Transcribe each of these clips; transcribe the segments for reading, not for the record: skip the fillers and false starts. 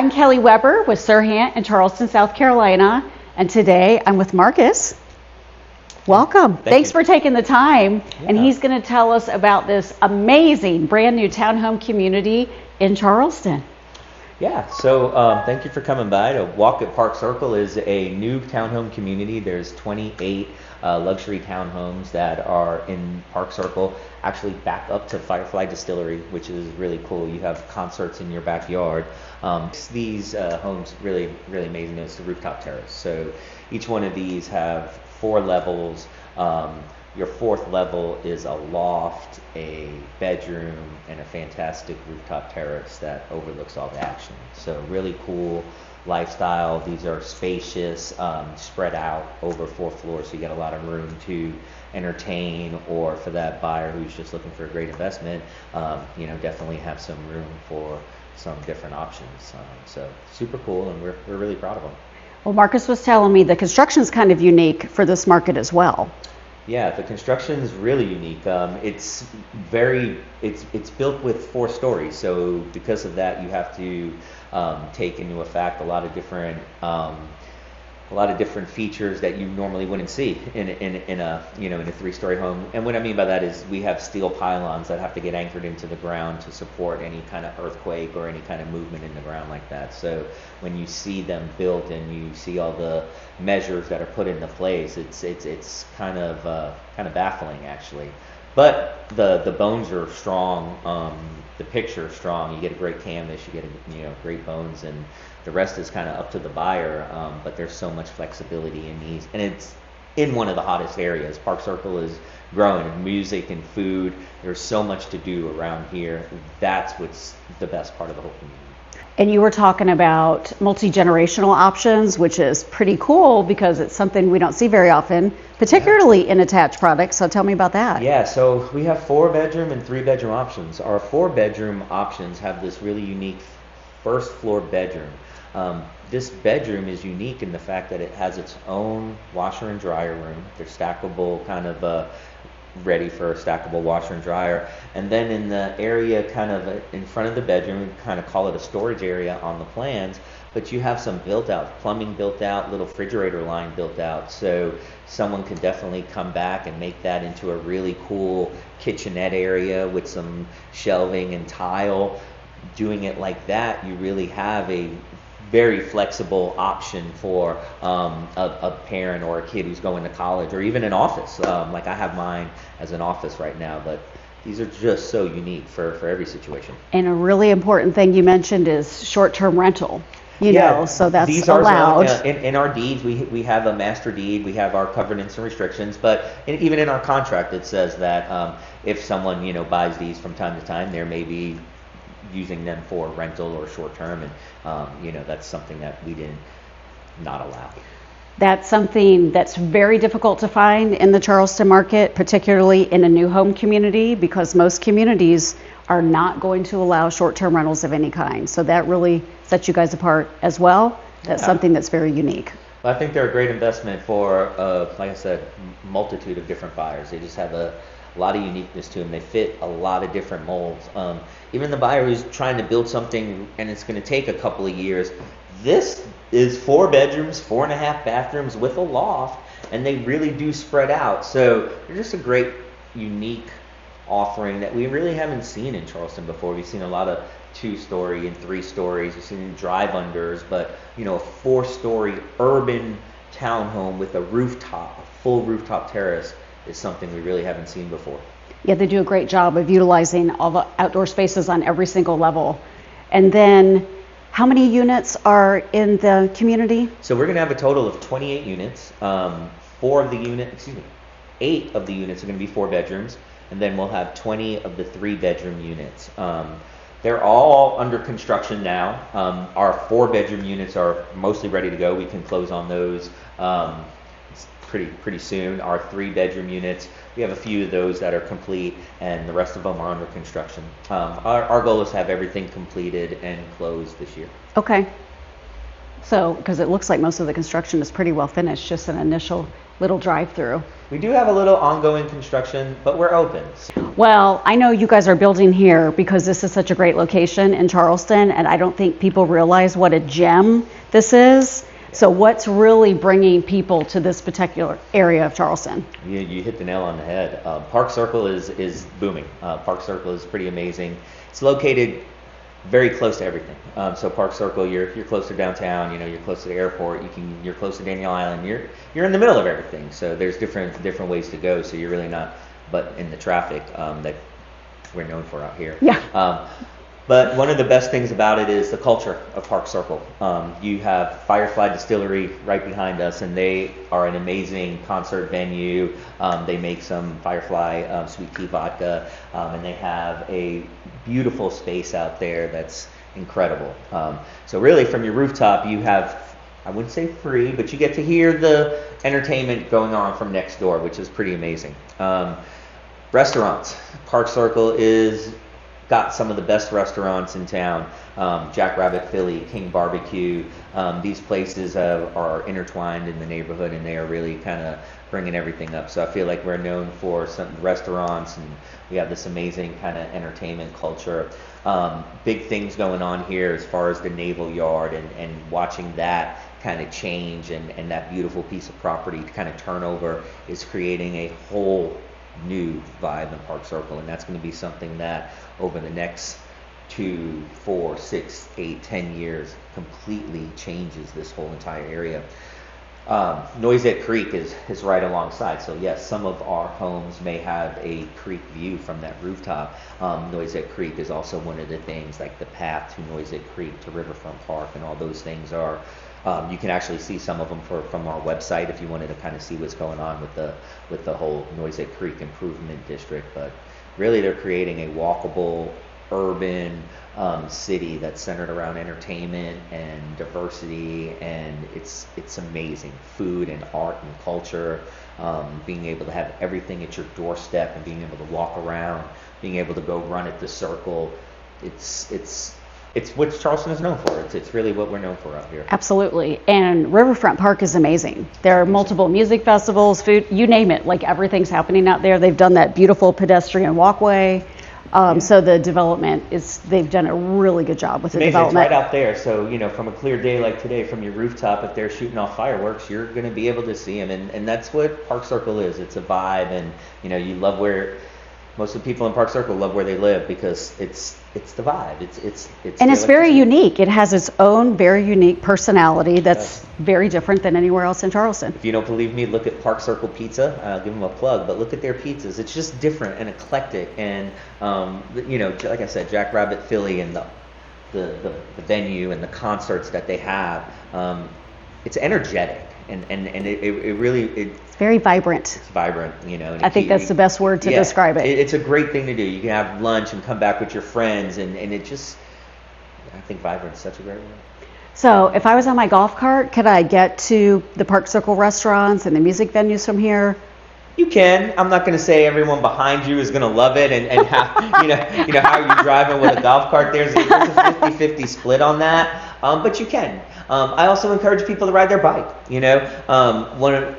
I'm Kelly Weber with Serhant in Charleston, South Carolina, and today I'm with Marcus. Welcome. Thanks for taking the time, and he's going to tell us about this amazing brand new townhome community in Charleston. Yeah, so thank you for coming by. To Walk at Park Circle is a new townhome community. There's 28 luxury townhomes that are in Park Circle, actually back up to Firefly Distillery, which is really cool. You have concerts in your backyard. These homes really amazing. It's the rooftop terrace. So each one of these have 4 levels. Your 4th level is a loft, a bedroom, and a fantastic rooftop terrace that overlooks all the action. So really cool lifestyle. These are spacious, spread out over 4 floors, so you get a lot of room to entertain, or for that buyer who's just looking for a great investment, definitely have some room for some different options. So super cool, and we're really proud of them. Well, Marcus was telling me the construction's kind of unique for this market as well. Yeah, the construction is really unique. It's built with 4 stories, so because of that, you have to take into effect a lot of different features that you normally wouldn't see in a 3-story home. And what I mean by that is we have steel pylons that have to get anchored into the ground to support any kind of earthquake or any kind of movement in the ground like that. So when you see them built and you see all the measures that are put into place, it's kind of baffling actually. But the bones are strong. The picture is strong. You get a great canvas. You get great bones, and the rest is kind of up to the buyer. But there's so much flexibility in these, and it's in one of the hottest areas. Park Circle is growing in music and food. There's so much to do around here. That's what's the best part of the whole community. And you were talking about multi-generational options, which is pretty cool because it's something we don't see very often, particularly in attached products. So tell me about that. Yeah, so we have 4-bedroom and 3-bedroom options. Our 4-bedroom options have this really unique first floor bedroom. This bedroom is unique in the fact that it has its own washer and dryer room. They're stackable, kind of ready for a stackable washer and dryer. And then in the area kind of in front of the bedroom, we kind of call it a storage area on the plans, but you have some built out, plumbing built out, little refrigerator line built out. So someone can definitely come back and make that into a really cool kitchenette area with some shelving and tile. Doing it like that, you really have a very flexible option for a parent or a kid who's going to college, or even an office. Like I have mine as an office right now, but these are just so unique for every situation. And a really important thing you mentioned is short-term rental. So that's these allowed. In our deeds, we have a master deed, we have our covenants and restrictions, but even in our contract, it says that if someone buys these from time to time, there may be using them for rental or short term, and that's something that we did not allow. That's something that's very difficult to find in the Charleston market, particularly in a new home community, because most communities are not going to allow short-term rentals of any kind. So that really sets you guys apart as well. That's something that's very unique. Well, I think they're a great investment for, like I said, multitude of different buyers. They just have a lot of uniqueness to them. They fit a lot of different molds. Even the buyer who's trying to build something and it's going to take a couple of years, this is 4 bedrooms, 4.5 bathrooms with a loft, and they really do spread out. So they're just a great, unique offering that we really haven't seen in Charleston before. We've seen a lot of 2-story and 3 stories. We've seen drive-unders, but a 4-story urban townhome with a rooftop, a full rooftop terrace, is something we really haven't seen before. Yeah, they do a great job of utilizing all the outdoor spaces on every single level. And then how many units are in the community? So we're going to have a total of 28 units. 8 of the units are going to be 4 bedrooms, and then we'll have 20 of the 3-bedroom units. They're all under construction now. Our 4-bedroom units are mostly ready to go. We can close on those pretty soon. Our 3-bedroom units, we have a few of those that are complete, and the rest of them are under construction. Our goal is to have everything completed and closed this year. Okay. So, because it looks like most of the construction is pretty well finished, just an initial little drive-through. We do have a little ongoing construction, but we're open. Well, I know you guys are building here because this is such a great location in Charleston, and I don't think people realize what a gem this is. So what's really bringing people to this particular area of Charleston? You hit the nail on the head. Park Circle is booming. Park Circle is pretty amazing. It's located very close to everything. So Park Circle, you're close to downtown. You're close to the airport. You're close to Daniel Island. You're in the middle of everything. So there's different ways to go. So you're really not, but in the traffic that we're known for out here. Yeah. But one of the best things about it is the culture of Park Circle. You have Firefly Distillery right behind us, and they are an amazing concert venue. They make some Firefly sweet tea vodka, and they have a beautiful space out there that's incredible. So really, from your rooftop, you have, I wouldn't say free, but you get to hear the entertainment going on from next door, which is pretty amazing. Restaurants. Park Circle is got some of the best restaurants in town. Jackrabbit Philly, King Barbecue. These places are intertwined in the neighborhood, and they are really kind of bringing everything up. So I feel like we're known for some restaurants, and we have this amazing kind of entertainment culture. Big things going on here as far as the Naval Yard, and watching that kind of change, and that beautiful piece of property to kind of turn over is creating a whole new vibe in Park Circle, and that's going to be something that over the next 2, 4, 6, 8, 10 years completely changes this whole entire area. Noisette Creek is right alongside, so yes, some of our homes may have a creek view from that rooftop. Noisette Creek is also one of the things, like the path to Noisette Creek to Riverfront Park, and all those things are you can actually see some of them from our website if you wanted to kind of see what's going on with the whole Noisette Creek Improvement District. But really, they're creating a walkable, urban city that's centered around entertainment and diversity, and it's amazing. Food and art and culture, being able to have everything at your doorstep, and being able to walk around, being able to go run at the circle. It's what Charleston is known for. It's really what we're known for out here. Absolutely. And Riverfront Park is amazing. There are multiple music festivals, food, you name it. Like, everything's happening out there. They've done that beautiful pedestrian walkway. So the development they've done a really good job with the development. It's right out there. So, from a clear day like today, from your rooftop, if they're shooting off fireworks, you're going to be able to see them. And that's what Park Circle is. It's a vibe. And, you love where most of the people in Park Circle love where they live, because it's the vibe. It's very unique. It has its own very unique personality that's very different than anywhere else in Charleston. If you don't believe me, look at Park Circle Pizza. I'll give them a plug, but look at their pizzas. It's just different and eclectic, and like I said, Jackrabbit Philly and the venue and the concerts that they have. It's energetic, and it really it's very vibrant. It's vibrant, I think that's the best word to describe it. It's a great thing to do. You can have lunch and come back with your friends, and it just, I think vibrant is such a great word. So if I was on my golf cart, could I get to the Park Circle restaurants and the music venues from here? You can. I'm not going to say everyone behind you is going to love it, and how, how are you driving with a golf cart? There's a 50-50 split on that, but you can. I also encourage people to ride their bike.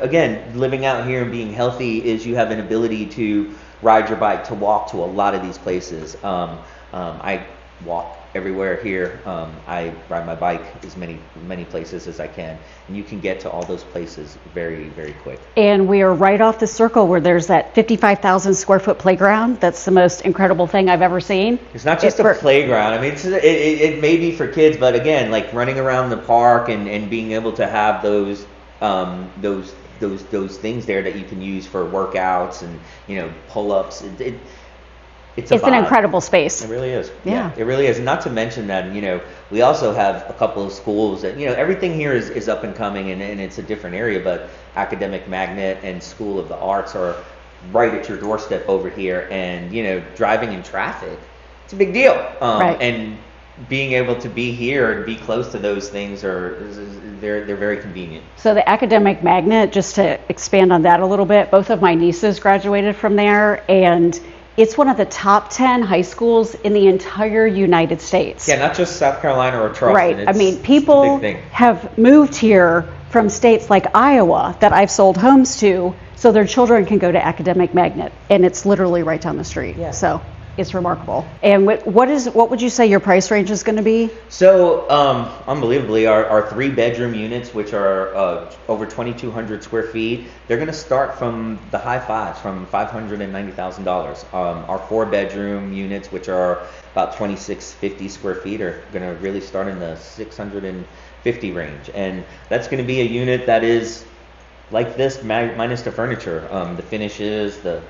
Again, living out here and being healthy is you have an ability to ride your bike, to walk to a lot of these places. I walk everywhere here. I ride my bike as many places as I can, and you can get to all those places very, very quick. And we are right off the circle where there's that 55,000 square foot playground. That's the most incredible thing I've ever seen. It's not just a playground. I mean, it may be for kids, but again, like running around the park and being able to have those things there that you can use for workouts and pull-ups. It's an incredible space. It really is. Yeah, it really is. Not to mention that, we also have a couple of schools that, everything here is up and coming, and it's a different area, but Academic Magnet and School of the Arts are right at your doorstep over here, and, driving in traffic, it's a big deal. Right. And being able to be here and be close to those things they're very convenient. So the Academic Magnet, just to expand on that a little bit, both of my nieces graduated from there, and It's one of the top 10 high schools in the entire United States. Yeah, not just South Carolina or Charleston. Right. I mean, It's a people big thing. have moved here from states like Iowa that I've sold homes to so their children can go to Academic Magnet, and it's literally right down the street. Yeah. So it's remarkable. And what would you say your price range is going to be? So, unbelievably, our 3-bedroom units, which are over 2,200 square feet, they're going to start from the high fives, from $590,000. Our 4-bedroom units, which are about 2,650 square feet, are going to really start in the 650 range. And that's going to be a unit that is like this, minus the furniture, the finishes, the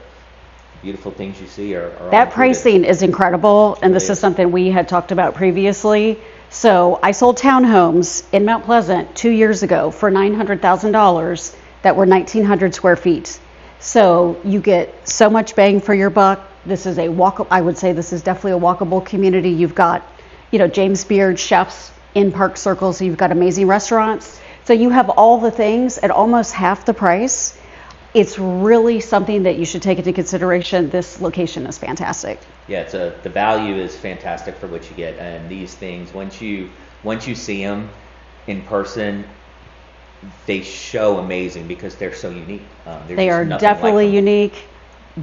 beautiful things you see are all That included. pricing is incredible, and this It is is. something we had talked about previously. So I sold townhomes in Mount Pleasant 2 years ago for $900,000 that were 1,900 square feet. So you get so much bang for your buck. This is I would say this is definitely a walkable community. You've got, James Beard chefs in Park Circle, so you've got amazing restaurants. So you have all the things at almost half the price. It's really something that you should take into consideration. This location is fantastic. Yeah, the value is fantastic for what you get, and these things once you see them in person, they show amazing because they're so unique. They are definitely unique,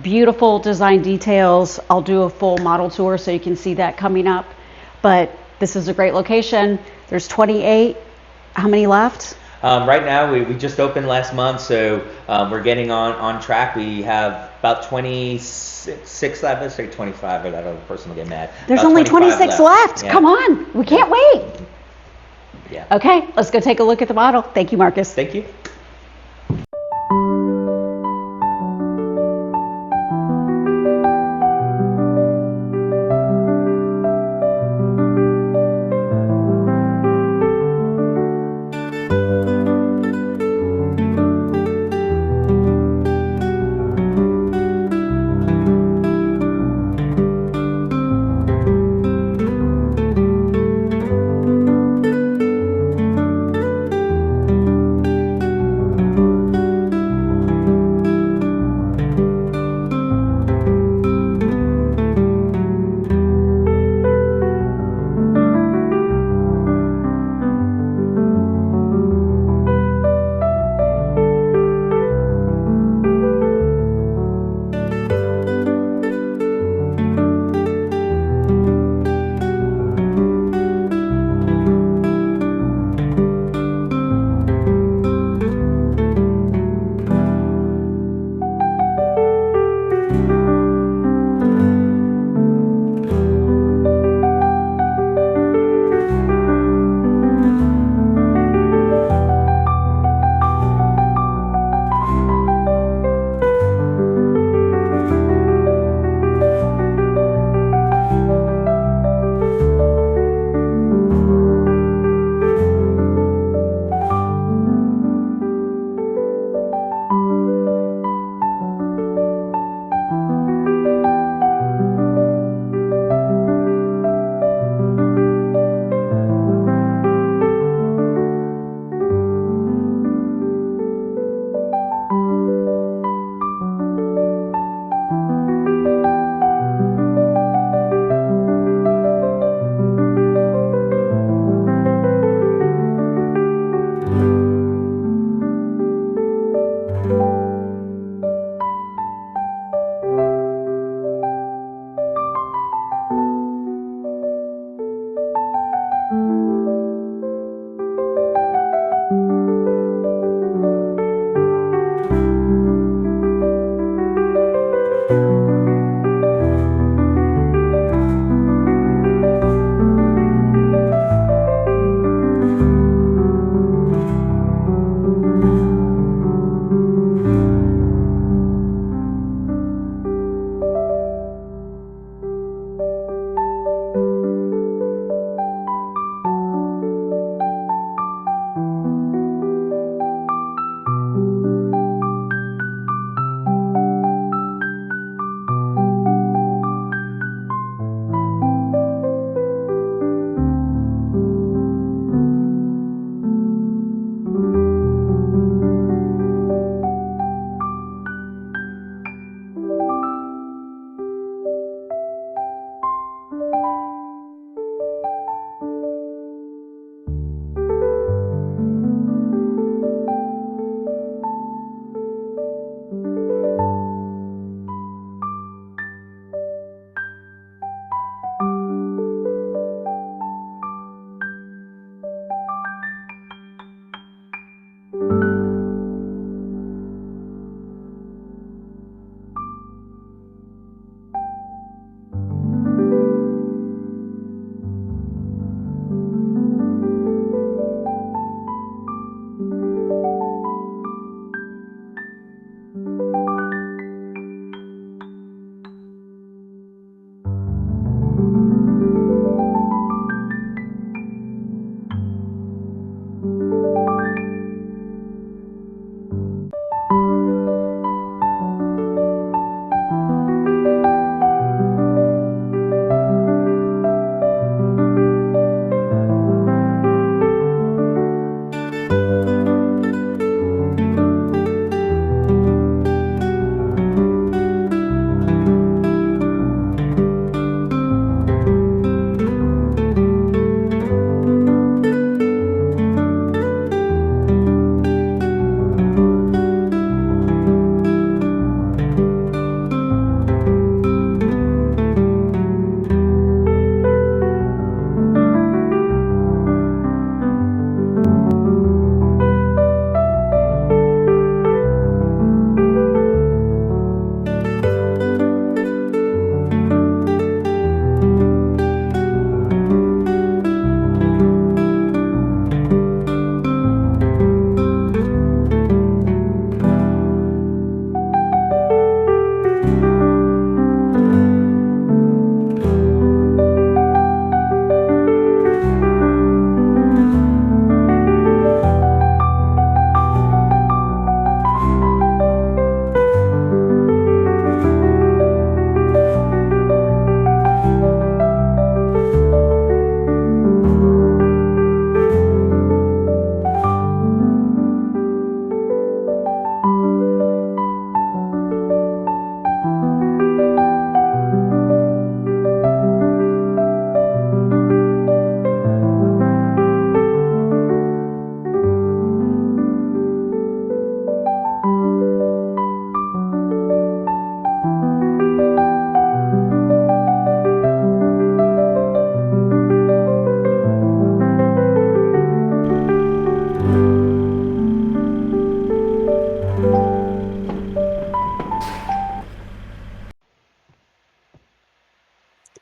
beautiful design details. I'll do a full model tour so you can see that coming up. But this is a great location. There's 28. How many left? Right now, we just opened last month, so we're getting on track. We have about 26 left. Let's say 25, or that other person will get mad. There's About only 25 26 left. Yeah. Come on. We can't wait. Yeah. Okay, let's go take a look at the model. Thank you, Marcus. Thank you.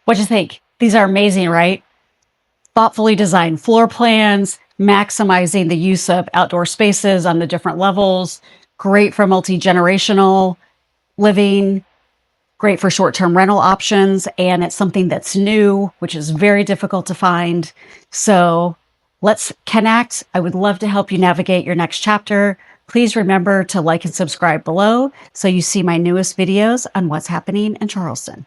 What'd you think? These are amazing, right? Thoughtfully designed floor plans, maximizing the use of outdoor spaces on the different levels, great for multi-generational living, great for short-term rental options, and it's something that's new, which is very difficult to find. So let's connect. I would love to help you navigate your next chapter. Please remember to like and subscribe below so you see my newest videos on what's happening in Charleston.